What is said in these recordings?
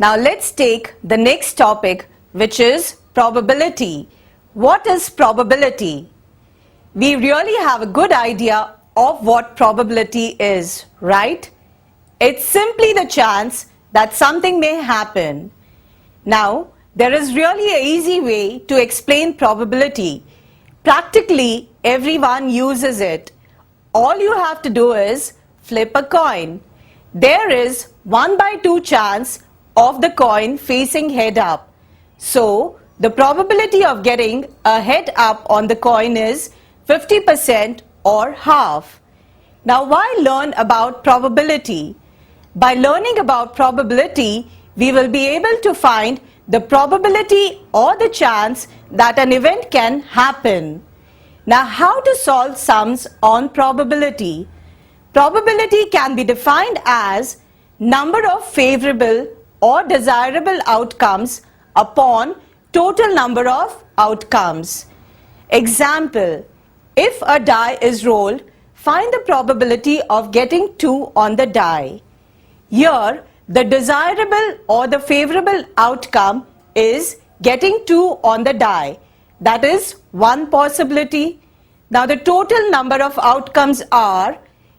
Now let's take the next topic, which is probability. What is probability? We really have a good idea of what probability is, right? It's simply the chance that something may happen. Now, there is really an easy way to explain probability. Practically everyone uses it. All you have to do is flip a coin. There is 1/2 chance of the coin facing head up. So, the probability of getting a head up on the coin is 50% or half. Now, why learn about probability? By learning about probability, we will be able to find the probability or the chance that an event can happen. Now, how to solve sums on probability? Probability can be defined as number of favorable or desirable outcomes upon total number of outcomes. Example, if a die is rolled, find the probability of getting 2 on the die. Here, the desirable or the favorable outcome is getting 2 on the die. That is one possibility. Now, the total number of outcomes are,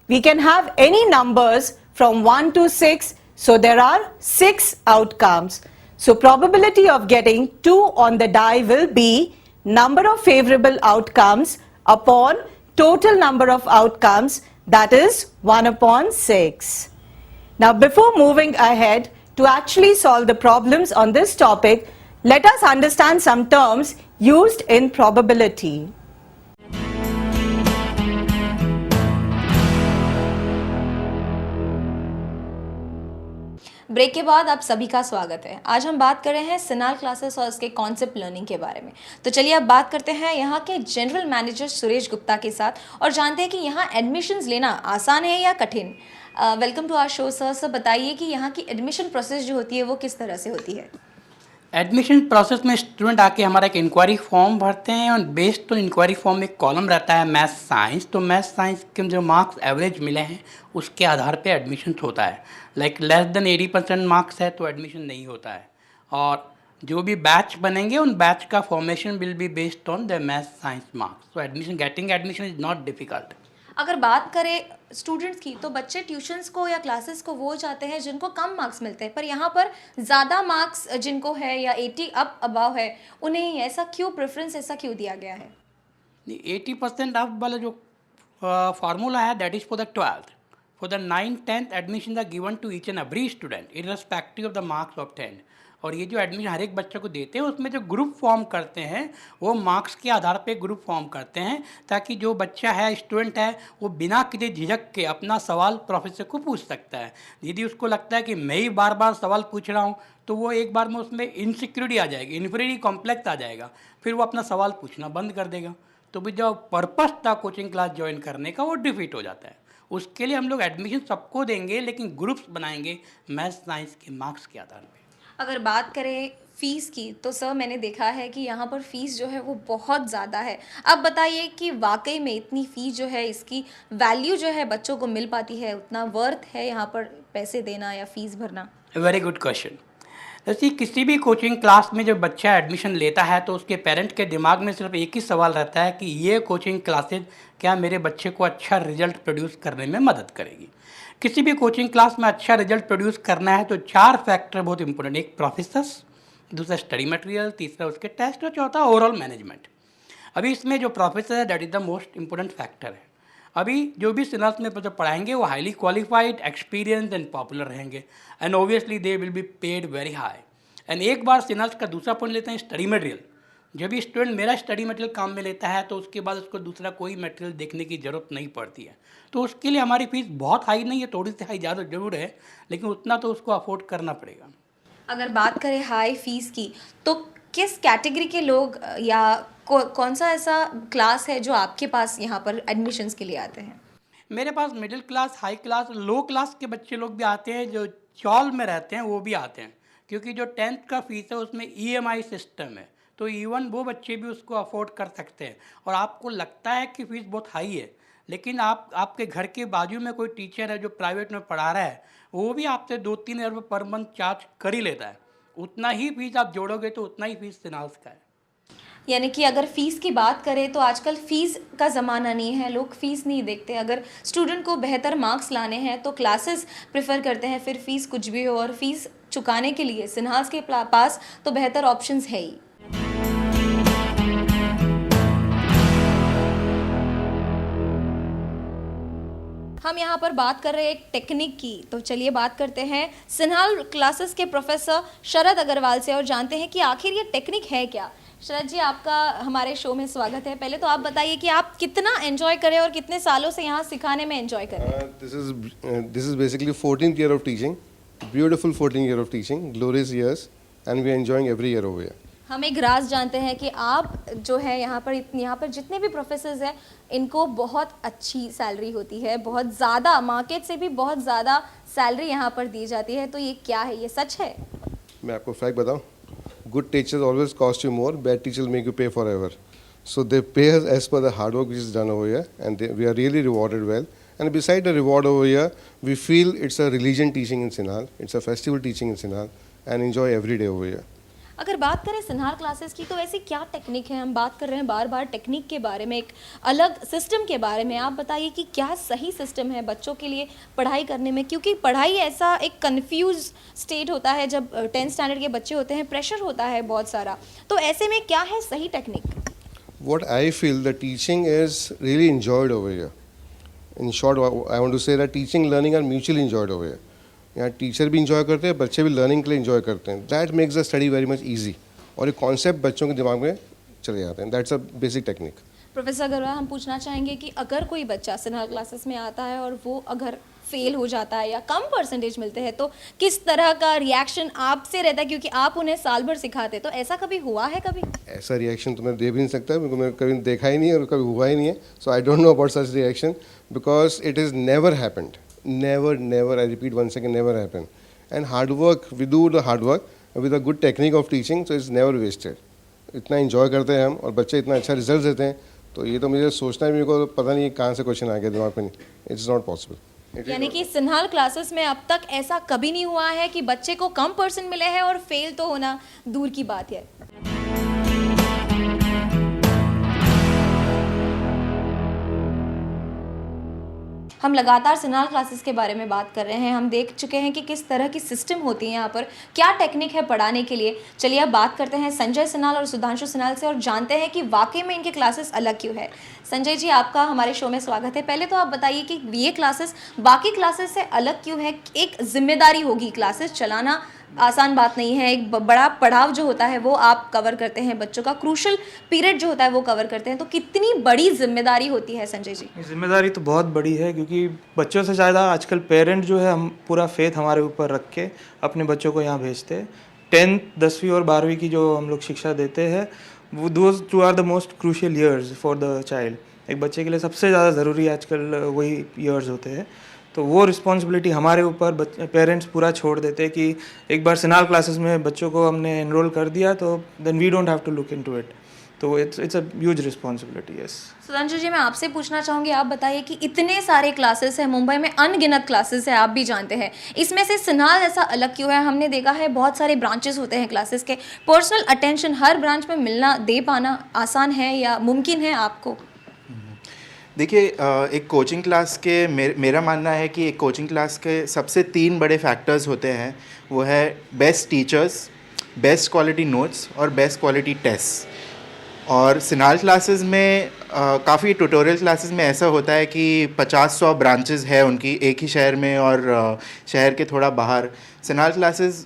we can have any numbers from 1 to 6, so there are 6 outcomes. So, probability of getting 2 on the die will be number of favorable outcomes upon total number of outcomes, that is 1/6. Now, before moving ahead to actually solve the problems on this topic, let us understand some terms used in probability. Break के बाद आप सभी का स्वागत है। आज हम बात कर रहे हैं सिनाल क्लासेस और इसके कॉन्सेप्ट लर्निंग के बारे में। तो चलिए अब बात करते हैं यहाँ के जनरल मैनेजर सुरेश गुप्ता के साथ और जानते हैं कि यहाँ एडमिशन्स लेना आसान है या कठिन। Welcome to our show sir. Sir बताइए कि यहाँ की एडमिशन प्रोसेस जो होती है वो किस तरह से होती है? एडमिशन प्रोसेस में स्टूडेंट आके हमारा एक इंक्वायरी फॉर्म भरते हैं और बेस्ड तो इंक्वायरी फॉर्म में एक कॉलम रहता है मैथ साइंस। तो मैथ साइंस के जो मार्क्स एवरेज मिले हैं उसके आधार पे एडमिशन होता है। लाइक लेस देन 80% मार्क्स है तो एडमिशन नहीं होता है। और जो भी बैच बनेंगे उन बैच का formation will be based on the math science marks. तो getting admission is not difficult. अगर बात करें स्टूडेंट्स की तो बच्चे ट्यूशन्स को या क्लासेस को वो जाते हैं जिनको कम मार्क्स मिलते हैं, पर यहाँ पर ज़्यादा मार्क्स जिनको है या 80 अप अबाव है उन्हें ऐसा क्यों प्रेफरेंस ऐसा क्यों दिया गया है? 80% अप वाला जो फार्मूला है that is for the 12th। For the 9th 10th admission are given to each and every student irrespective of the marks of 10। और ये जो एडमिशन हर एक बच्चे को देते हैं उसमें जो ग्रुप फॉर्म करते हैं वो मार्क्स के आधार पे ग्रुप फॉर्म करते हैं ताकि जो बच्चा है स्टूडेंट है वो बिना किसी झिझक के अपना सवाल प्रोफेसर को पूछ सकता है। यदि उसको लगता है कि मैं ही बार बार सवाल पूछ रहा हूँ तो वो एक बार में उसमें इनसिक्योरिटी आ जाएगी, इन्फीरियरिटी कॉम्प्लेक्स आ जाएगा, फिर वो अपना सवाल पूछना बंद कर देगा। तो भी जो पर्पस था कोचिंग क्लास ज्वाइन करने का वो डिफीट हो जाता है। उसके लिए हम लोग एडमिशन सबको देंगे लेकिन ग्रुप्स बनाएंगे मैथ साइंस के मार्क्स के आधार पर। अगर बात करें फ़ीस की तो सर मैंने देखा है कि यहाँ पर फ़ीस जो है वो बहुत ज़्यादा है। अब बताइए कि वाकई में इतनी फ़ीस जो है इसकी वैल्यू जो है बच्चों को मिल पाती है, उतना वर्थ है यहाँ पर पैसे देना या फ़ीस भरना? Very good question. जैसे किसी भी कोचिंग क्लास में जब बच्चा एडमिशन लेता है तो उसके पेरेंट के दिमाग में सिर्फ एक ही सवाल रहता है कि ये कोचिंग क्लासेज क्या मेरे बच्चे को अच्छा रिजल्ट प्रोड्यूस करने में मदद करेगी। किसी भी कोचिंग क्लास में अच्छा रिजल्ट प्रोड्यूस करना है तो 4 फैक्टर बहुत इंपॉर्टेंट। एक प्रोफेसर्स, दूसरा स्टडी मटेरियल, तीसरा उसके टेस्ट और चौथा ओवरऑल मैनेजमेंट। अभी इसमें जो प्रोफेसर है that is the most important factor है। अभी जो भी सिलेबस में जो पढ़ाएंगे वो highly qualified, experience and popular रहेंगे and obviously they will be paid very high. And एक बार सिलेबस का दूसरा पॉइंट लेते हैं स्टडी मटेरियल। जब भी स्टूडेंट मेरा स्टडी मटेरियल काम में लेता है तो उसके बाद उसको दूसरा कोई मटेरियल देखने की ज़रूरत नहीं पड़ती है। तो उसके लिए हमारी फ़ीस बहुत हाई नहीं है, थोड़ी सी हाई ज़्यादा ज़रूर है लेकिन उतना तो उसको अफोर्ड करना पड़ेगा। अगर बात करें हाई फीस की तो किस कैटेगरी के लोग या कौन सा ऐसा क्लास है जो आपके पास यहाँ पर एडमिशन्स के लिए आते हैं? मेरे पास मिडिल क्लास, हाई क्लास, लो क्लास के बच्चे लोग भी आते हैं, जो चौल में रहते हैं वो भी आते हैं क्योंकि जो 10th का फीस है उसमें EMI सिस्टम है तो इवन वो बच्चे भी उसको अफोर्ड कर सकते हैं। और आपको लगता है कि फ़ीस बहुत हाई है लेकिन आपके घर के बाजू में कोई टीचर है जो प्राइवेट में पढ़ा रहा है, वो भी आपसे 2-3 हज़ार रुपये पर मंथ चार्ज कर ही लेता है। उतना ही फीस आप जोड़ोगे तो उतना ही फीस सिनाल्स का है। यानी कि अगर फ़ीस की बात करें तो आजकल फ़ीस का ज़माना नहीं है, लोग फ़ीस नहीं देखते। अगर स्टूडेंट को बेहतर मार्क्स लाने हैं तो क्लासेस प्रेफर करते हैं, फिर फ़ीस कुछ भी हो, और फ़ीस चुकाने के लिए सिन्हास के पास तो बेहतर ऑप्शंस है ही। हम यहाँ पर बात कर रहे हैं एक टेक्निक की, तो चलिए बात करते हैं सिन्हाल क्लासेस के प्रोफेसर शरद अग्रवाल से और जानते हैं कि आखिर ये टेक्निक है क्या। शरद जी, आपका हमारे शो में स्वागत है। पहले तो आप बताइए कि आप कितना एंजॉय करें और कितने सालों से यहाँ सिखाने में एंजॉय कर रहे हैं। This is basically 14th year of teaching, beautiful 14th year of teaching, glorious years, and we are enjoying every year over here. हम एक राज जानते हैं कि आप जो है यहाँ पर जितने भी प्रोफेसर्स हैं इनको बहुत अच्छी सैलरी होती है, बहुत ज़्यादा, मार्केट से भी बहुत ज़्यादा सैलरी यहाँ पर दी जाती है। तो ये क्या है, ये सच है? मैं आपको फैक्ट बताऊं, good teachers always cost you more, bad teachers make you pay forever. So they pay us as per the hard work which is done over here, and we are really rewarded well. And beside the reward over here, we feel it's a religion teaching in Sinhal, it's a festival teaching in Sinhal, and enjoy every day over here. अगर बात करें सिन्हाल classes की तो ऐसी क्या technique है? हम बात कर रहे हैं बार बार टेक्निक के बारे में, एक अलग सिस्टम के बारे में। आप बताइए कि क्या सही सिस्टम है बच्चों के लिए पढ़ाई करने में, क्योंकि पढ़ाई ऐसा एक कंफ्यूज स्टेट होता है। जब 10th स्टैंडर्ड के बच्चे होते हैं, प्रेशर होता है बहुत सारा, तो ऐसे में क्या है सही technique? What I feel the teaching is really enjoyed over here. In short, I want to say that teaching, learning are mutually enjoyed over here. यहाँ टीचर भी इंजॉय करते हैं, बच्चे भी लर्निंग के लिए इंजॉय करते हैं। That makes the study very much easy, और ये कॉन्सेप्ट बच्चों के दिमाग में चले जाते हैं। That's a basic technique. Professor Agarwal, हम पूछना चाहेंगे कि अगर कोई बच्चा सिन्हाल क्लासेस में आता है और वो अगर फेल हो जाता है या कम परसेंटेज मिलते हैं, तो किस तरह का रिएक्शन आपसे रहता है, क्योंकि आप उन्हें साल भर सिखाते, तो ऐसा कभी हुआ है? कभी ऐसा रिएक्शन तो मैं दे भी नहीं सकता, क्योंकि मैंने कभी देखा ही नहीं है और कभी हुआ ही नहीं है। So I don't know about such reaction, because it is never happened, never, I repeat once again, never happen. And hard work, we do the hard work with a good technique of teaching, so it's never wasted. इतना enjoy करते हैं हम और बच्चे इतना अच्छा result देते हैं, तो ये तो मुझे सोचना है, मेरे को पता नहीं कहाँ से क्वेश्चन आ गया दिमाग में। It's not possible. यानी कि सिन्हाल क्लासेस में अब तक ऐसा कभी नहीं हुआ है कि बच्चे को कम परसेंट मिले हैं, और फेल तो होना दूर की बात है। हम लगातार सिन्हाल क्लासेस के बारे में बात कर रहे हैं। हम देख चुके हैं कि किस तरह की सिस्टम होती है यहाँ पर, क्या टेक्निक है पढ़ाने के लिए। चलिए अब बात करते हैं संजय सिन्हाल और सुधांशु सिन्हाल से और जानते हैं कि वाकई में इनके क्लासेस अलग क्यों है। संजय जी, आपका हमारे शो में स्वागत है। पहले तो आप बताइए कि ये क्लासेस बाकी क्लासेस से अलग क्यों है? एक जिम्मेदारी होगी, क्लासेस चलाना आसान बात नहीं है, एक बड़ा पड़ाव जो होता है वो आप कवर करते हैं, बच्चों का क्रूशल पीरियड जो होता है वो कवर करते हैं, तो कितनी बड़ी जिम्मेदारी होती है संजय जी? जिम्मेदारी तो बहुत बड़ी है, क्योंकि बच्चों से ज़्यादा आजकल पेरेंट जो है, हम पूरा फेथ हमारे ऊपर रख के अपने बच्चों को यहाँ भेजते हैं। 10th 10वीं और 12वीं की जो हम लोग शिक्षा देते हैं, वो those two are the most crucial years for the child. एक बच्चे के लिए सबसे ज़्यादा ज़रूरी आजकल वही ईयर्स होते हैं, तो वो रिस्पॉन्सिबिलिटी हमारे ऊपर पेरेंट्स पूरा छोड़ देते हैं कि एक बार सिन्हाल क्लासेस में बच्चों को हमने एनरोल कर दिया तो then we don't have to look into it. तो it's a huge responsibility. Yes Sudhanshu ji, मैं आपसे पूछना चाहूँगी, आप बताइए कि इतने सारे क्लासेस हैं मुंबई में, अनगिनत क्लासेस हैं, आप भी जानते हैं, इसमें से सिन्हाल ऐसा अलग क्यों है? हमने देखा है बहुत सारे ब्रांचेस होते हैं क्लासेस के, पर्सनल अटेंशन हर ब्रांच में मिलना, दे पाना आसान है या मुमकिन है आपको? देखिए, एक कोचिंग क्लास के मेरा मानना है कि एक कोचिंग क्लास के सबसे 3 बड़े फैक्टर्स होते हैं। वो है best teachers, best quality notes और बेस्ट क्वालिटी टेस्ट। और सिन्हाल क्लासेस में काफ़ी ट्यूटोरियल क्लासेस में ऐसा होता है कि 50-100 ब्रांचेस है उनकी एक ही शहर में और शहर के थोड़ा बाहर। सिन्हाल क्लासेस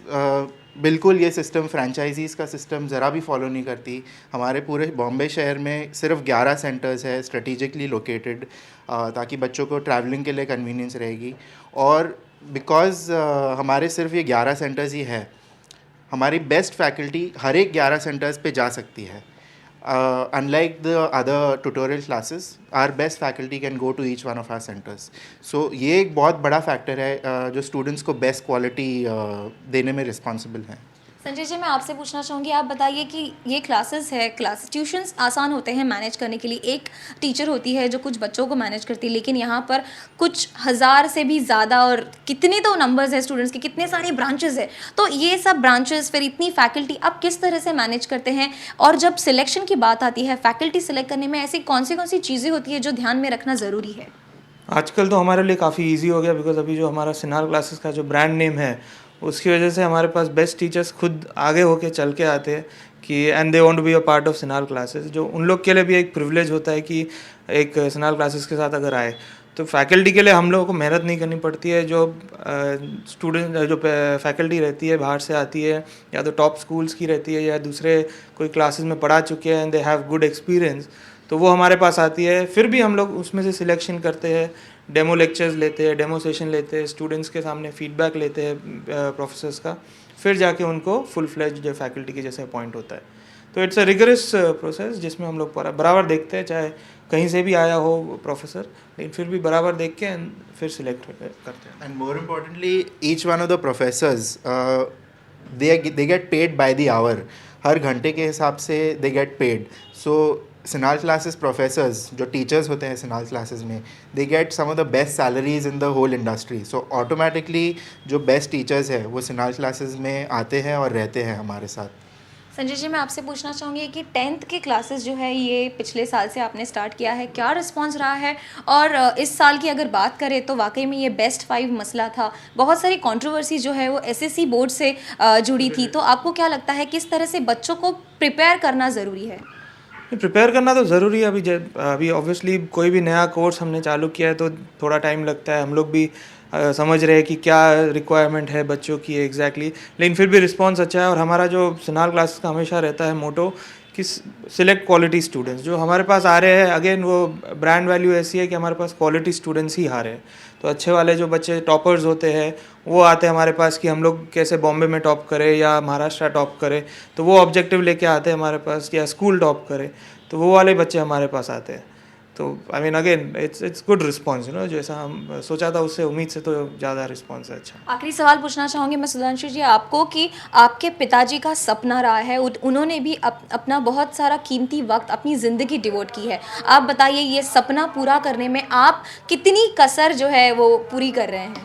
बिल्कुल ये सिस्टम, फ्रेंचाइजीज़ का सिस्टम ज़रा भी फॉलो नहीं करती। हमारे पूरे बॉम्बे शहर में सिर्फ 11 सेंटर्स है स्ट्रेटिजिकली लोकेटेड, ताकि बच्चों को ट्रैवलिंग के लिए कन्वीनियंस रहेगी। और बिकॉज़ हमारे सिर्फ ये 11 सेंटर्स ही है, हमारी बेस्ट फैकल्टी हर एक 11 सेंटर्स पे जा सकती है। Unlike the other tutorial classes, our best faculty can go to each one of our centers. So ये एक बहुत बड़ा फैक्टर है जो स्टूडेंट्स को बेस्ट क्वालिटी देने में रिस्पॉन्सिबल है। संजय जी, मैं आपसे पूछना चाहूँगी, आप बताइए कि ये क्लासेस है, ट्यूशन्स आसान होते हैं मैनेज करने के लिए, एक टीचर होती है जो कुछ बच्चों को मैनेज करती है, लेकिन यहाँ पर कुछ हज़ार से भी ज़्यादा और कितने तो नंबर्स हैं स्टूडेंट्स के, कितने सारे ब्रांचेस है, तो ये सब ब्रांचेस फिर इतनी फैकल्टी आप किस तरह से मैनेज करते हैं? और जब सिलेक्शन की बात आती है, फैकल्टी सिलेक्ट करने में ऐसी कौन सी चीज़ें होती है जो ध्यान में रखना ज़रूरी है? आजकल तो हमारे लिए काफ़ी इजी हो गया, बिकॉज अभी जो हमारा सिनार क्लासेस का जो ब्रांड नेम है उसकी वजह से हमारे पास बेस्ट टीचर्स खुद आगे होके चल के आते हैं कि and they want to be a part of Sinar classes, जो उन लोग के लिए भी एक प्रिविलेज होता है कि एक सिनार क्लासेस के साथ अगर आए तो फैकल्टी के लिए हम लोगों को मेहनत नहीं करनी पड़ती है। जो स्टूडेंट जो फैकल्टी रहती है बाहर से आती है या तो टॉप स्कूल्स की रहती है या दूसरे कोई क्लासेस में पढ़ा चुके हैं and they have good experience, तो वो हमारे पास आती है। फिर भी हम लोग उसमें से सिलेक्शन करते हैं, डेमो लेक्चर्स लेते हैं, डेमो सेशन लेते हैं, स्टूडेंट्स के सामने फीडबैक लेते हैं प्रोफेसर्स का, फिर जाके उनको फुल फ्लेज्ड फैकल्टी के जैसे अपॉइंट होता है। तो इट्स अ रिगरस प्रोसेस जिसमें हम लोग बराबर देखते हैं, चाहे कहीं से भी आया हो प्रोफेसर, लेकिन फिर भी बराबर देख के फिर सिलेक्ट करते हैं। And more importantly each one of the professors they get paid by the hour, हर घंटे के हिसाब से they get paid. So Sinar classes professors जो टीचर्स होते हैं सिनार क्लासेस में, they get some of the best salaries in the whole industry. So automatically जो बेस्ट टीचर्स हैं वो सिनार क्लासेस में आते हैं और रहते हैं हमारे साथ। संजय जी, मैं आपसे पूछना चाहूँगी कि 10th के क्लासेस जो है ये पिछले साल से आपने स्टार्ट किया है, क्या रिस्पांस रहा है? और इस साल की अगर बात करें तो वाकई में ये बेस्ट 5 मसला था, बहुत सारी कंट्रोवर्सी जो है वो एसएससी बोर्ड से जुड़ी थी, तो आपको क्या लगता है किस तरह से बच्चों को प्रिपेयर करना ज़रूरी है? प्रिपेयर करना तो ज़रूरी है। अभी ऑब्वियसली कोई भी नया कोर्स हमने चालू किया है तो थोड़ा टाइम लगता है, हम लोग भी समझ रहे हैं कि क्या रिक्वायरमेंट है बच्चों की एग्जैक्टली, लेकिन फिर भी रिस्पांस अच्छा है। और हमारा जो सिनार क्लासेस का हमेशा रहता है मोटो कि सिलेक्ट क्वालिटी स्टूडेंट्स जो हमारे पास आ रहे हैं। अगेन वो ब्रांड वैल्यू ऐसी है कि हमारे पास क्वालिटी स्टूडेंट्स ही आ रहे हैं, तो अच्छे वाले जो बच्चे टॉपर्स होते हैं वो आते हैं हमारे पास कि हम लोग कैसे बॉम्बे में टॉप करें या महाराष्ट्र टॉप करें, तो वो ऑब्जेक्टिव लेके आते हैं हमारे पास, या स्कूल टॉप करें, तो वो वाले बच्चे हमारे पास आते हैं। तो I mean again it's good response, जैसा हम सोचा था उससे उम्मीद से तो ज़्यादा रिस्पांस है अच्छा। आखिरी सवाल पूछना चाहूँगी मैं सुधांशु जी आपको कि आपके पिताजी का सपना रहा है, उन्होंने भी अपना बहुत सारा कीमती वक्त, अपनी ज़िंदगी डिवोट की है। आप बताइए ये सपना पूरा करने में आप कितनी कसर जो है वो पूरी कर रहे हैं?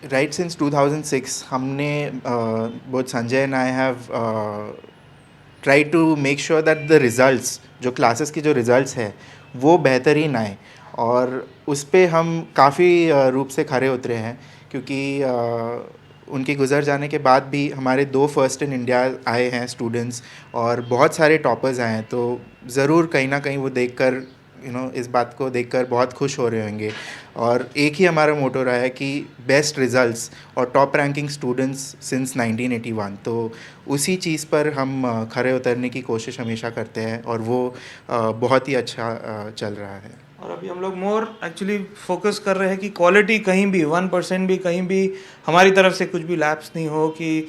राइट सिंस 2006 हमने both Sanjay and I have try to make sure that the results जो क्लासेस की जो रिज़ल्ट्स है वो बेहतरीन आए, और उस पर हम काफ़ी रूप से खरे उतरे हैं, क्योंकि उनके गुजर जाने के बाद भी हमारे 2 फर्स्ट इन इंडिया आए हैं स्टूडेंट्स और बहुत सारे टॉपर्स आए हैं, तो ज़रूर कहीं ना कहीं वो देखकर इस बात को देखकर बहुत खुश हो रहे होंगे। और एक ही हमारा मोटो रहा है कि बेस्ट रिज़ल्ट्स और टॉप रैंकिंग स्टूडेंट्स सिंस 1981, तो उसी चीज़ पर हम खरे उतरने की कोशिश हमेशा करते हैं और वो बहुत ही अच्छा चल रहा है। और अभी हम लोग मोर एक्चुअली फोकस कर रहे हैं कि क्वालिटी कहीं भी 1% भी कहीं भी हमारी तरफ से कुछ भी लैप्स नहीं हो, कि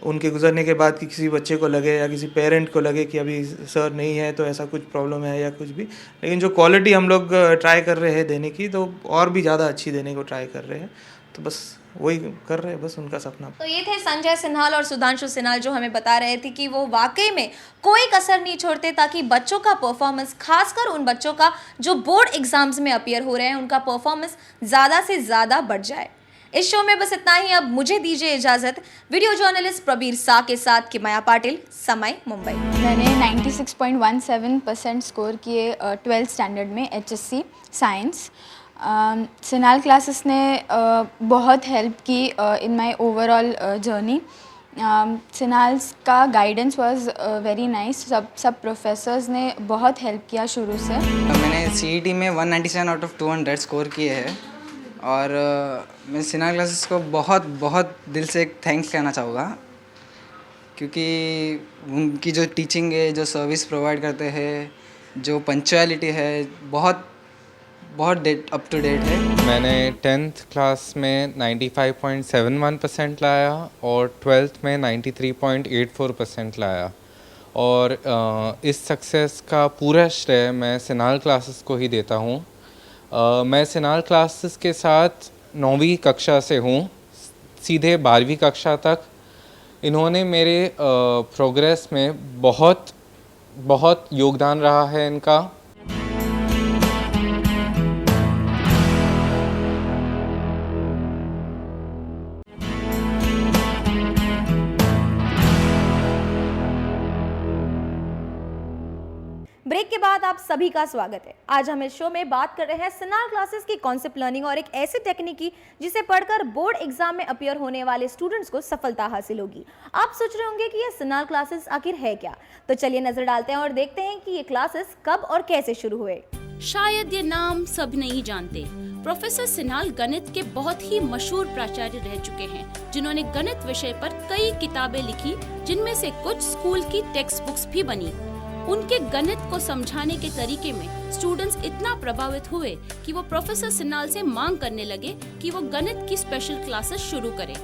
उनके गुजरने के बाद कि किसी बच्चे को लगे या किसी पेरेंट को लगे कि अभी सर नहीं है तो ऐसा कुछ प्रॉब्लम है या कुछ भी, लेकिन जो क्वालिटी हम लोग ट्राई कर रहे हैं देने की, तो और भी ज़्यादा अच्छी देने को ट्राई कर रहे हैं, तो बस वही कर रहे हैं, बस उनका सपना। तो ये थे संजय सिन्हाल और सुधांशु सिन्हाल जो हमें बता रहे थे कि वो वाकई में कोई कसर नहीं छोड़ते ताकि बच्चों का परफॉर्मेंस, खासकर उन बच्चों का जो बोर्ड एग्जाम्स में अपीयर हो रहे हैं, उनका परफॉर्मेंस ज़्यादा से ज़्यादा बढ़ जाए। इस शो में बस इतना ही, अब मुझे दीजिए इजाज़त। वीडियो जर्नलिस्ट प्रबीर शाह के साथ किमाया पाटिल, समय मुंबई। मैंने 96.17% स्कोर किए 12th स्टैंडर्ड में HSC साइंस। सिनाल क्लासेस ने बहुत हेल्प की इन माय ओवरऑल जर्नी। सिनाल्स का गाइडेंस वाज वेरी नाइस, सब प्रोफेसर्स ने बहुत हेल्प किया शुरू से। मैंने CET में 197 आउट ऑफ 200 स्कोर किए हैं, और मैं सिनार क्लासेस को बहुत बहुत दिल से एक थैंक्स कहना चाहूँगा, क्योंकि उनकी जो टीचिंग है, जो सर्विस प्रोवाइड करते हैं, जो पंक्चुअलिटी है, बहुत बहुत अप टू डेट है। मैंने 10th क्लास में 95.71% लाया और 12th में 93.84% लाया, और इस सक्सेस का पूरा श्रेय मैं सिनार क्लासेस को ही देता हूँ। मैं सिनार क्लासेस के साथ 9वीं कक्षा से हूँ, सीधे 12वीं कक्षा तक इन्होंने मेरे प्रोग्रेस में बहुत योगदान रहा है इनका। ब्रेक के बाद आप सभी का स्वागत है। आज हम इस शो में बात कर रहे हैं सिनाल क्लासेस की कॉन्सेप्ट लर्निंग और एक ऐसी टेक्निक की जिसे पढ़कर बोर्ड एग्जाम में अपीयर होने वाले स्टूडेंट्स को सफलता हासिल होगी। आप सोच रहे होंगे कि ये सिनाल क्लासेस आखिर है क्या, तो चलिए नजर डालते हैं और देखते हैं कि ये क्लासेस कब और कैसे शुरू हुए। शायद ये नाम सब नहीं जानते। प्रोफेसर सिन्हाल गणित के बहुत ही मशहूर प्राचार्य रह चुके हैं, जिन्होंने गणित विषय पर कई किताबें लिखी, जिनमें से कुछ स्कूल की टेक्स्ट बुक्स भी बनी। उनके गणित को समझाने के तरीके में स्टूडेंट्स इतना प्रभावित हुए कि वो प्रोफेसर सिन्हाल से मांग करने लगे कि वो गणित की स्पेशल क्लासेस शुरू करें।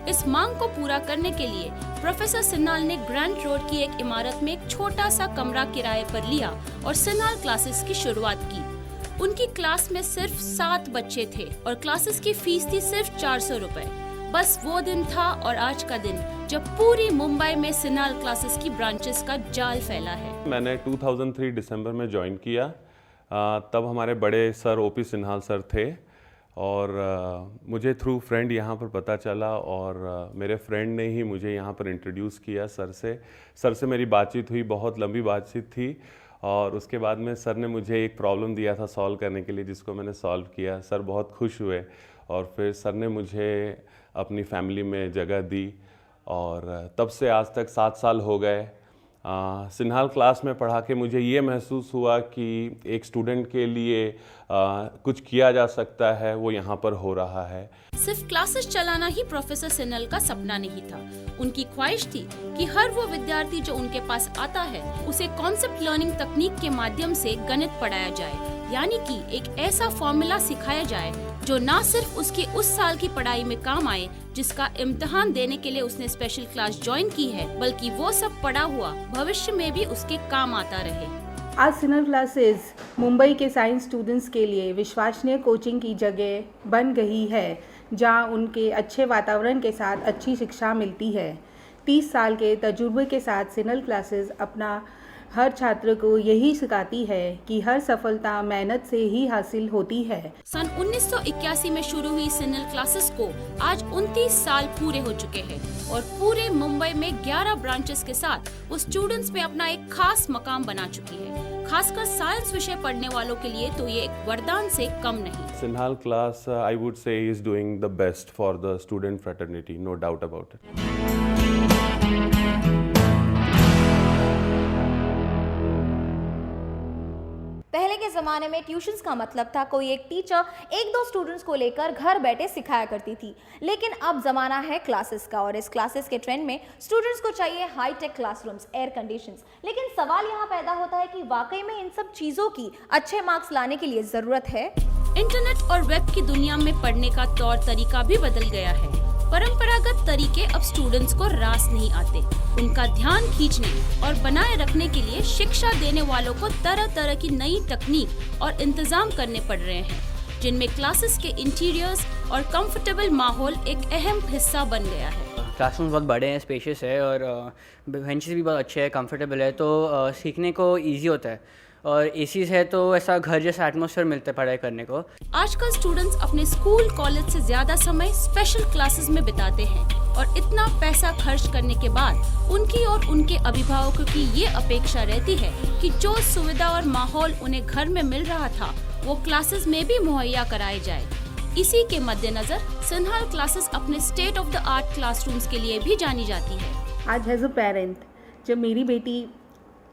इस मांग को पूरा करने के लिए प्रोफेसर सिन्हाल ने ग्रैंड रोड की एक इमारत में एक छोटा सा कमरा किराए पर लिया और सिन्हाल क्लासेस की शुरुआत की। उनकी क्लास में सिर्फ 7 बच्चे थे और क्लासेस की फीस थी सिर्फ 400 रुपए। बस वो दिन था और आज का दिन जब पूरी मुंबई में सिन्हाल क्लासेस की ब्रांचेस का जाल फैला है। मैंने 2003 दिसंबर में ज्वाइन किया। तब हमारे बड़े सर ओपी सिन्हाल सर थे और मुझे थ्रू फ्रेंड यहाँ पर पता चला और मेरे फ्रेंड ने ही मुझे यहाँ पर इंट्रोड्यूस किया सर से मेरी बातचीत हुई, बहुत लंबी बातचीत थी। और उसके बाद में सर ने मुझे एक प्रॉब्लम दिया था सॉल्व करने के लिए, जिसको मैंने सॉल्व किया। सर बहुत खुश हुए और फिर सर ने मुझे अपनी फैमिली में जगह दी और तब से आज तक 7 साल हो गए। सिन्हाल क्लास में पढ़ा के मुझे ये महसूस हुआ कि एक स्टूडेंट के लिए कुछ किया जा सकता है, वो यहाँ पर हो रहा है। सिर्फ क्लासेस चलाना ही प्रोफेसर सिन्हाल का सपना नहीं था। उनकी ख्वाहिश थी कि हर वो विद्यार्थी जो उनके पास आता है उसे कॉन्सेप्ट लर्निंग तकनीक के माध्यम से गणित पढ़ाया जाए, यानी कि एक ऐसा फॉर्मूला सिखाया जाए जो ना सिर्फ उसकी उस साल की पढ़ाई में काम आए जिसका इम्तिहान देने के लिए उसने स्पेशल क्लास ज्वाइन की है, बल्कि वो सब पढ़ा हुआ भविष्य में भी उसके काम आता रहे। आज सिन्हाल क्लासेस मुंबई के साइंस स्टूडेंट्स के लिए विश्वसनीय कोचिंग की जगह बन गई है, जहां उनके अच्छे वातावरण के साथ अच्छी शिक्षा मिलती है। 30 साल के तजुर्बे के साथ सिन्हाल क्लासेस अपना हर छात्र को यही सिखाती है कि हर सफलता मेहनत से ही हासिल होती है। सन 1981 में शुरू हुई सिन्हाल क्लासेस को आज 29 साल पूरे हो चुके हैं और पूरे मुंबई में 11 ब्रांचेस के साथ वो स्टूडेंट्स में अपना एक खास मकाम बना चुकी है। खासकर साइंस विषय पढ़ने वालों के लिए तो ये एक वरदान से कम नहीं। Sinhal class I would say is doing the best for the student fraternity, no doubt about it. पहले के ज़माने में ट्यूशन्स का मतलब था कोई एक टीचर 1-2 स्टूडेंट्स को लेकर घर बैठे सिखाया करती थी, लेकिन अब ज़माना है क्लासेस का और इस क्लासेस के ट्रेंड में स्टूडेंट्स को चाहिए हाईटेक क्लासरूम्स, एयर कंडीशंस। लेकिन सवाल यहाँ पैदा होता है कि वाकई में इन सब चीज़ों की अच्छे मार्क्स लाने के लिए ज़रूरत है? इंटरनेट और वेब की दुनिया में पढ़ने का तौर तरीका भी बदल गया है। परंपरागत तरीके अब स्टूडेंट्स को रास नहीं आते। उनका ध्यान खींचने और बनाए रखने के लिए शिक्षा देने वालों को तरह तरह की नई तकनीक और इंतजाम करने पड़ रहे हैं, जिनमें क्लासेस के इंटीरियर्स और कंफर्टेबल माहौल एक अहम हिस्सा बन गया है। क्लासरूम बहुत बड़े हैं, स्पेशियस है और बेंचेस भी बहुत अच्छे हैं, कंफर्टेबल है, तो सीखने को ईजी होता है। और एसीज है तो ऐसा घर जैसा एटमॉस्फेयर मिलता है पढ़ाई करने को। आजकल स्टूडेंट्स अपने स्कूल कॉलेज से ज़्यादा समय स्पेशल क्लासेस में बिताते हैं और इतना पैसा खर्च करने के बाद उनकी और उनके अभिभावकों की ये अपेक्षा रहती है कि जो सुविधा और माहौल उन्हें घर में मिल रहा था वो क्लासेस में भी मुहैया कराए जाए। इसी के मद्देनजर सिन्हाल क्लासेस अपने state of the art classrooms के लिए भी जानी जाती है। आज एज अ पेरेंट जब मेरी बेटी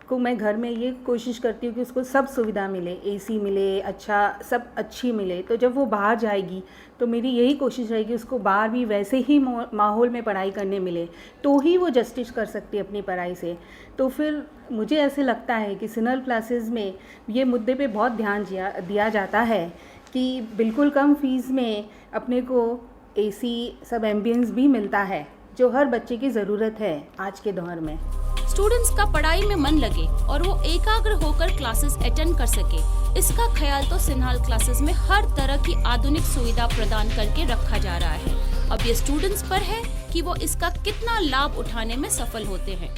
को मैं घर में ये कोशिश करती हूँ कि उसको सब सुविधा मिले, एसी मिले, अच्छा सब अच्छी मिले, तो जब वो बाहर जाएगी तो मेरी यही कोशिश रहेगी उसको बाहर भी वैसे ही माहौल में पढ़ाई करने मिले, तो ही वो जस्टिस कर सकती है अपनी पढ़ाई से। तो फिर मुझे ऐसे लगता है कि सिन्हाल क्लासेस में ये मुद्दे पे बहुत ध्यान दिया जाता है कि बिल्कुल कम फीस में अपने को एसी सब एम्बियंस भी मिलता है, जो हर बच्चे की ज़रूरत है आज के दौर में। स्टूडेंट्स का पढ़ाई में मन लगे और वो एकाग्र होकर क्लासेस अटेंड कर सके, इसका ख्याल तो सिन्हाल क्लासेस में हर तरह की आधुनिक सुविधा प्रदान करके रखा जा रहा है। अब ये स्टूडेंट्स पर है कि वो इसका कितना लाभ उठाने में सफल होते हैं।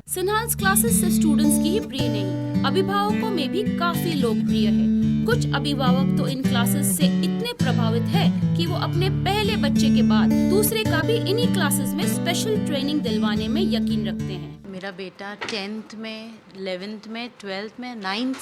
सिन्हाल्स क्लासेस सिर्फ स्टूडेंट्स की ही प्रिय नहीं, अभिभावकों में भी काफी लोकप्रिय है। कुछ अभिभावक तो इन क्लासेस से इतने प्रभावित है कि वो अपने पहले बच्चे के बाद दूसरे का भी इन्हीं क्लासेस में स्पेशल ट्रेनिंग दिलवाने में यकीन रखते हैं। मेरा बेटा 10th में, 11th में, 12th में, 9th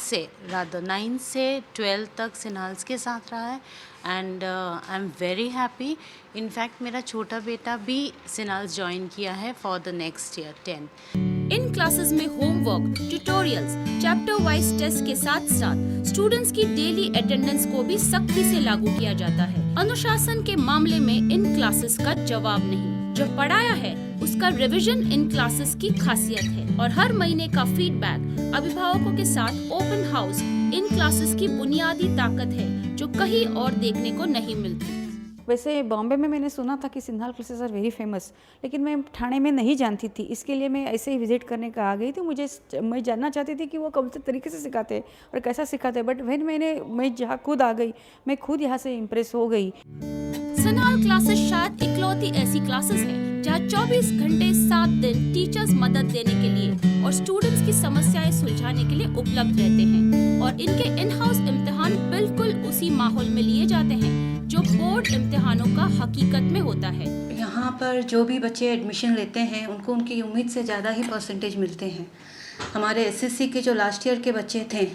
से 12th तक सिन्हाल्स के साथ रहा है and I am very happy. In fact मेरा छोटा बेटा भी सिन्हाल्स ज्वाइन किया है for the next year 10th। इन क्लासेस में homework, tutorials, chapter wise test के साथ साथ स्टूडेंट्स की डेली अटेंडेंस को भी सख्ती से लागू किया जाता है। अनुशासन के मामले में इन क्लासेस का जवाब नहीं। जो पढ़ाया है उसका रिवीजन इन क्लासेस की खासियत है और हर महीने का फीडबैक अभिभावकों के साथ ओपन हाउस इन क्लासेस की बुनियादी ताकत है जो कहीं और देखने को नहीं मिलती। वैसे बॉम्बे में मैंने सुना था कि सिन्हाल क्लासेस आर वेरी फेमस, लेकिन मैं ठाणे में नहीं जानती थी, इसके लिए मैं ऐसे ही विजिट करने का आ गई थी। मैं जानना चाहती थी कि वो कौन से तरीके से सिखाते हैं और कैसा सिखाते हैं, बट मैं जहाँ खुद आ गई, मैं खुद यहाँ से इम्प्रेस हो गई। सिन्हाल क्लासेस शायद इकलौती ऐसी क्लासेस है जहाँ 24 घंटे 7 दिन टीचर्स मदद देने के लिए और स्टूडेंट्स की समस्याएं सुलझाने के लिए उपलब्ध रहते हैं और इनके इन हाउस इम्तिहान बिल्कुल उसी माहौल में लिए जाते हैं जो बोर्ड इम्तिहानों का हकीकत में होता है। यहाँ पर जो भी बच्चे एडमिशन लेते हैं उनको उनकी उम्मीद से ज़्यादा ही परसेंटेज मिलते हैं। हमारे एसएससी के जो लास्ट ईयर के बच्चे थे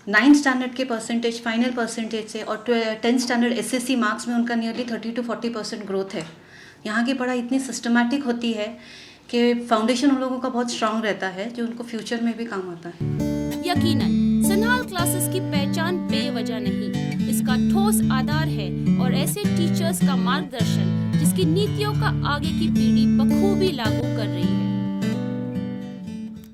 9th स्टैंडर्ड के परसेंटेज, फाइनल परसेंटेज से और 10th स्टैंडर्ड एसएससी मार्क्स में उनका नियरली 30 to 40% ग्रोथ है। यहाँ की पढ़ाई इतनी सिस्टमैटिक होती है कि फाउंडेशन उन लोगों का बहुत स्ट्रांग रहता है जो उनको फ्यूचर में भी काम आता है। यकीनन सिन्हाल क्लासेस की पहचान बेवजह नहीं, इसका ठोस आधार है और ऐसे टीचर्स का मार्गदर्शन जिसकी नीतियों का आगे की पीढ़ी बखूबी लागू कर रही है।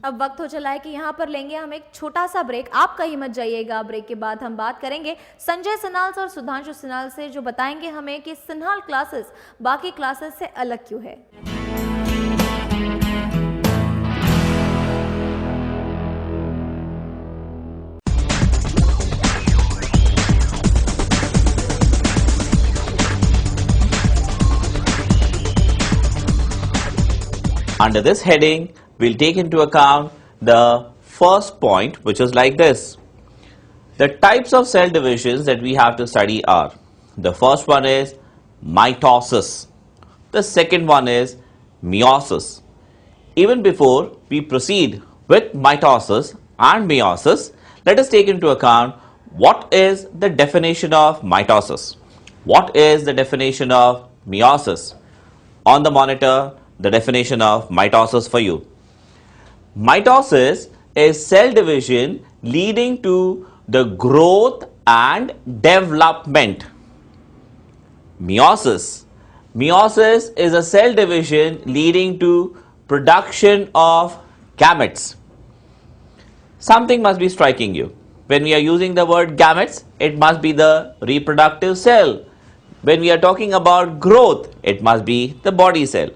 अब वक्त हो चला है कि यहाँ पर लेंगे हम एक छोटा सा ब्रेक। आप कहीं मत जाइएगा। ब्रेक के बाद हम बात करेंगे संजय सिन्हाल और सुधांशु सिन्हाल से, जो बताएंगे हमें कि सिन्हाल क्लासेस बाकी क्लासेस से अलग क्यों है। Under this heading, we'll take into account the first point, which is like this. The types of cell divisions that we have to study are, the first one is mitosis, the second one is meiosis. Even before we proceed with mitosis and meiosis, let us take into account what is the definition of mitosis, what is the definition of meiosis. On the monitor, the definition of mitosis for you. Mitosis is cell division leading to the growth and development. Meiosis. Meiosis is a cell division leading to production of gametes. Something must be striking you. When we are using the word gametes, it must be the reproductive cell. When we are talking about growth, it must be the body cell.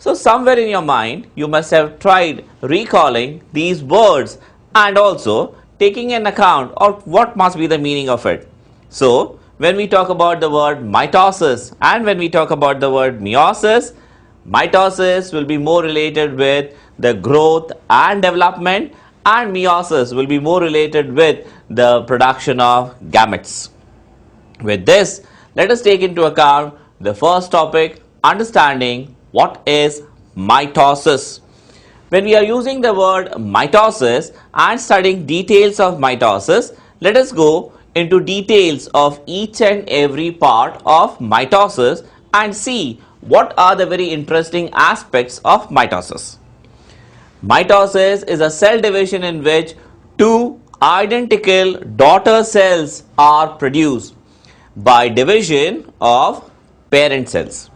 So somewhere in your mind, you must have tried recalling these words and also taking an account of what must be the meaning of it. So when we talk about the word mitosis and when we talk about the word meiosis, mitosis will be more related with the growth and development and meiosis will be more related with the production of gametes. With this, let us take into account the first topic, understanding what is mitosis. When we are using the word mitosis and studying details of mitosis, let us go into details of each and every part of mitosis and see what are the very interesting aspects of mitosis. Mitosis is a cell division in which two identical daughter cells are produced by division of parent cells.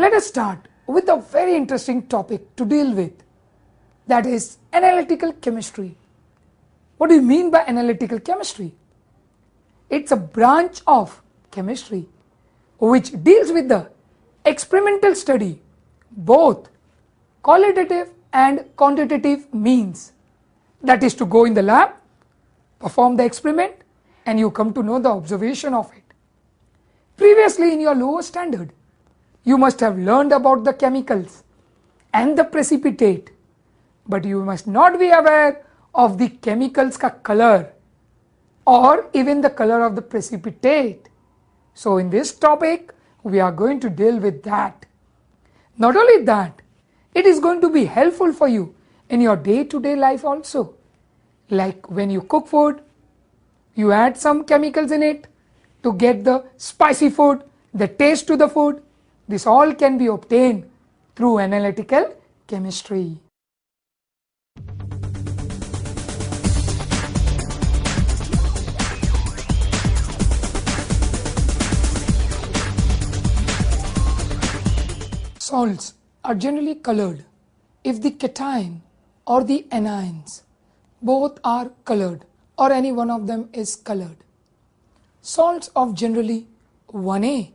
Let us start with a very interesting topic to deal with, that is analytical chemistry. What do you mean by analytical chemistry? It's a branch of chemistry which deals with the experimental study, both qualitative and quantitative means. That is to go in the lab, perform the experiment, and you come to know the observation of it. Previously in your lower standard, you must have learned about the chemicals and the precipitate, but you must not be aware of the chemicals ka color or even the color of the precipitate. So in this topic, we are going to deal with that. Not only that, it is going to be helpful for you in your day-to-day life also. Like when you cook food, you add some chemicals in it to get the spicy food, the taste to the food. This all can be obtained through analytical chemistry. Salts are generally colored if the cation or the anions both are colored or any one of them is colored. Salts of generally 1A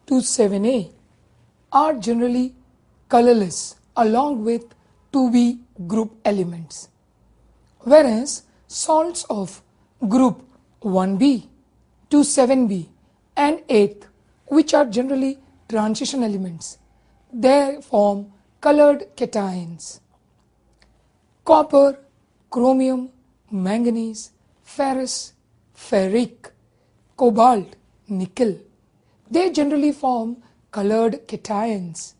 to 7A are generally colorless along with 2B group elements, whereas salts of group 1B to 7B and 8th, which are generally transition elements, they form colored cations. Copper, chromium, manganese, ferrous, ferric, cobalt, nickel, they generally form colored cations,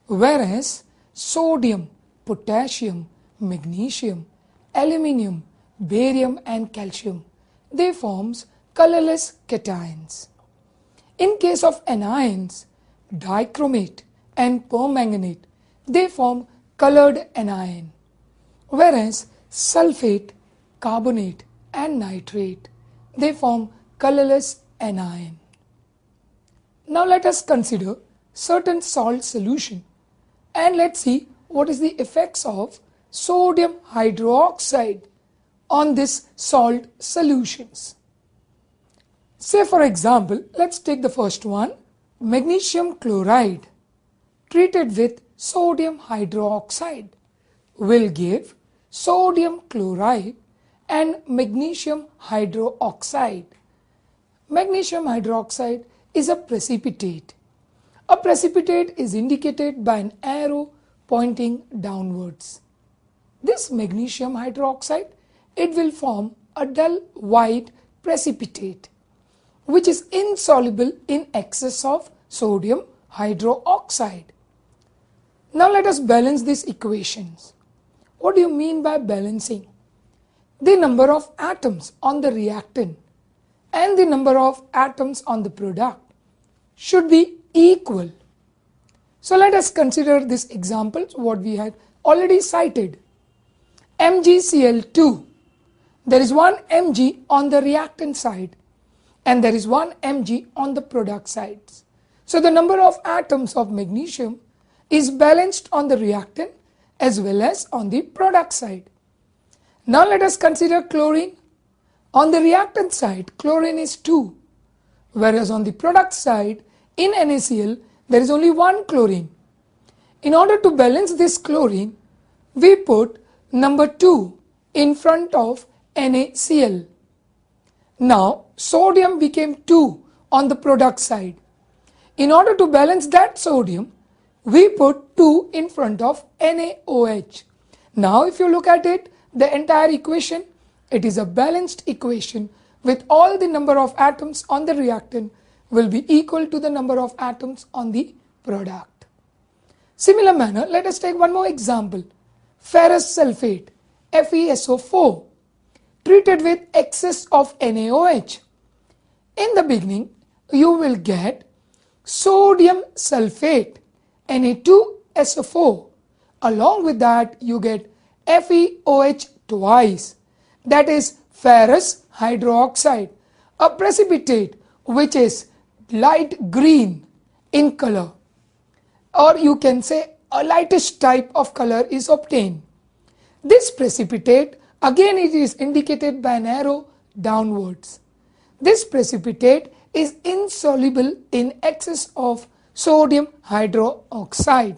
whereas sodium, potassium, magnesium, aluminium, barium and calcium, they forms colorless cations. In case of anions, dichromate and permanganate, they form colored anion, whereas sulfate, carbonate and nitrate, they form colorless anion. Now let us consider certain salt solution and let's see what is the effects of sodium hydroxide on this salt solutions. Say for example, let's take the first one, magnesium chloride treated with sodium hydroxide will give sodium chloride and magnesium hydroxide. Magnesium hydroxide is a precipitate. A precipitate is indicated by an arrow pointing downwards. This magnesium hydroxide, it will form a dull white precipitate which is insoluble in excess of sodium hydroxide. Now let us balance these equations. What do you mean by balancing? The number of atoms on the reactant and the number of atoms on the product should be equal. So let us consider this example, what we had already cited. MgCl2, there is 1 Mg on the reactant side and there is 1 Mg on the product sides. So the number of atoms of magnesium is balanced on the reactant as well as on the product side. Now let us consider chlorine. On the reactant side, chlorine is 2, whereas on the product side, in NaCl, there is only 1 chlorine. In order to balance this chlorine, we put number 2 in front of NaCl. Now, sodium became 2 on the product side. In order to balance that sodium, we put 2 in front of NaOH. Now, if you look at it, the entire equation, it is a balanced equation with all the number of atoms on the reactant will be equal to the number of atoms on the product. Similar manner, let us take one more example. Ferrous sulfate, FeSO4, treated with excess of NaOH. In the beginning, you will get sodium sulfate, Na2SO4. Along with that, you get FeOH twice, that is ferrous hydroxide, a precipitate which is light green in color. or you can say a lightish type of color is obtained. This precipitate, again it is indicated by an arrow downwards. This precipitate is insoluble in excess of sodium hydroxide.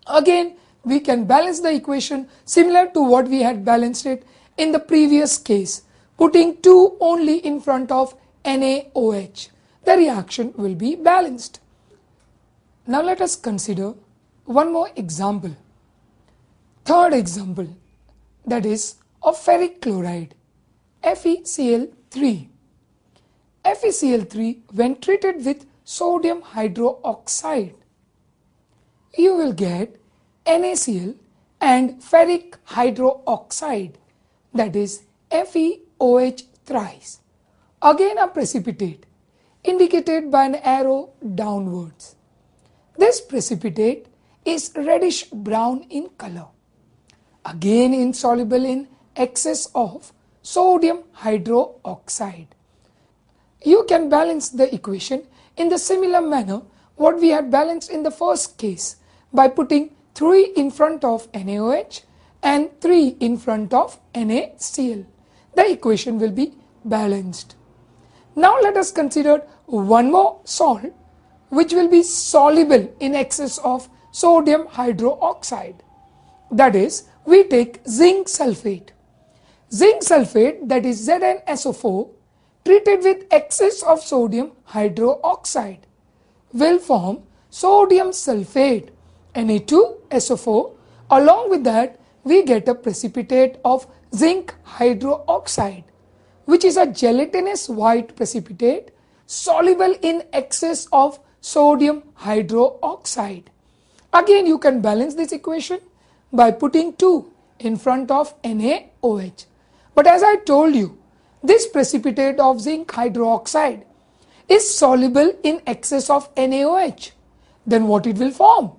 Again, we can balance the equation similar to what we had balanced it in the previous case, putting 2 only in front of NaOH. The reaction will be balanced. Now let us consider one more example. Third example, that is of ferric chloride, FeCl3. FeCl3, when treated with sodium hydroxide, you will get NaCl and ferric hydroxide, that is FeOH thrice. Again a precipitate indicated by an arrow downwards. This precipitate is reddish brown in color. Again insoluble in excess of sodium hydroxide. You can balance the equation in the similar manner what we had balanced in the first case by putting 3 in front of NaOH and 3 in front of NaCl. The equation will be balanced. Now let us consider one more salt which will be soluble in excess of sodium hydroxide. That is, we take zinc sulfate. Zinc sulfate, that is ZnSO4, treated with excess of sodium hydroxide will form sodium sulfate, Na2SO4. Along with that, we get a precipitate of zinc hydroxide, which is a gelatinous white precipitate soluble in excess of sodium hydroxide. Again, you can balance this equation by putting 2 in front of NaOH. But as I told you, this precipitate of zinc hydroxide is soluble in excess of NaOH. Then what it will form?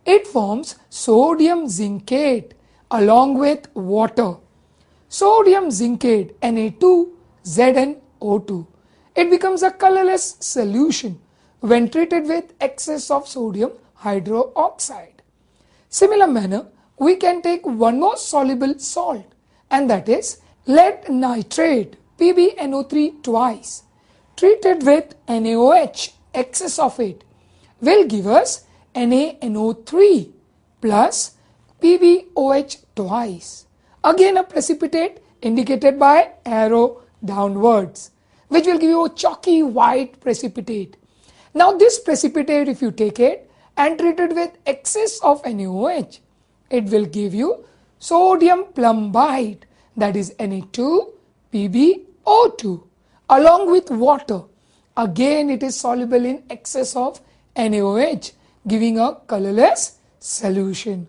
It forms sodium zincate along with water. Sodium zincate, Na2ZnO2. It becomes a colorless solution when treated with excess of sodium hydroxide. Similar manner, we can take one more soluble salt, and that is lead nitrate, PbNO3 twice, treated with NaOH, excess of it, will give us NaNO3 plus PbOH twice. Again a precipitate indicated by arrow downwards, which will give you a chalky white precipitate. Now this precipitate, if you take it and treat it with excess of NaOH, it will give you sodium plumbite, that is Na2PbO2 along with water. Again it is soluble in excess of NaOH, giving a colorless solution.